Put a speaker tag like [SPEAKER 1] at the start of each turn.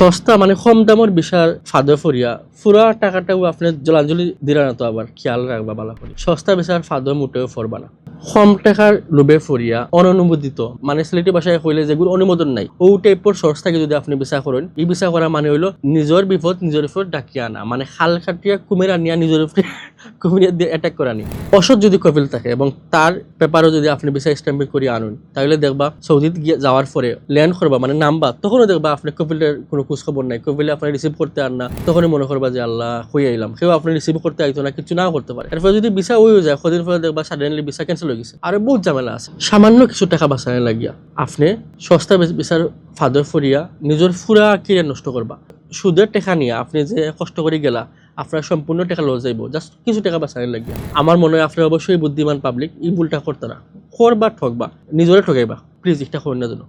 [SPEAKER 1] সস্তা মানে কম দামের বিষয় ফাদে ফরিয়া পুরা টাকাটাও আপনি জলাঞ্জলি দিলা না তো আবার খেয়াল রাখবা ভালো করে সস্তা বিষয় ফাদে মুটেও ফরবা না কম টাকার লোভে ফরিয়া অননুমোদিত মানে সিলেটি ভাষায় কইলে যেগুলো অনুমোদন নাই ও টাইপের সস্তাকে যদি আপনি বিচার করেন এই বিচার করা মানে হইলো নিজের বিপদ নিজের উপর ডাকিয়া আনা মানে খাল খাটিয়া কুমির আনিয়া নিজের উপরে কুমির দিয়ে অ্যাটাক করা নি অসৎ যদি কপিল থাকে এবং তার পেপারও যদি আপনি বিচার স্ট্যাম্পিং করে আনুন তাহলে দেখবা সৌদিত যাওয়ার পরে ল্যান্ড করবা মানে নামবা তখনও দেখবা আপনি কপিলের কোনো খোঁজ খবর নাই কপিলে আপনি রিসিভ করতে আন না তখনই মনে করবা যে আল্লাহ হয়ে আইলাম কেউ আপনি রিসিভ করতে আইতো না কিছু নাও করতে পারে এরপরে যদি ভিসা হয়ে যায় কদিন পরে দেখবা সাডেনলি ভিসা ক্যান্সেল হয়ে গেছে আর বহুত ঝামেলা আছে সামান্য কিছু টাকা বাঁচানো লাগিয়া আপনি সস্তা বিচার ফাদর ফরিয়া নিজের ফুরা কিরে নষ্ট করবা সুদের টাকা নিয়ে আপনি যে কষ্ট করে গেলা আপনার সম্পূর্ণ টাকা লস যাইব জাস্ট কিছু টাকা বাঁচানো লাগিয়া আমার মনে হয় আপনার অবশ্যই বুদ্ধিমান পাবলিক এই ভুলটা করতে না করবা ঠকবা নিজরে ঠকাইবা প্লিজ এটা করেন না যেন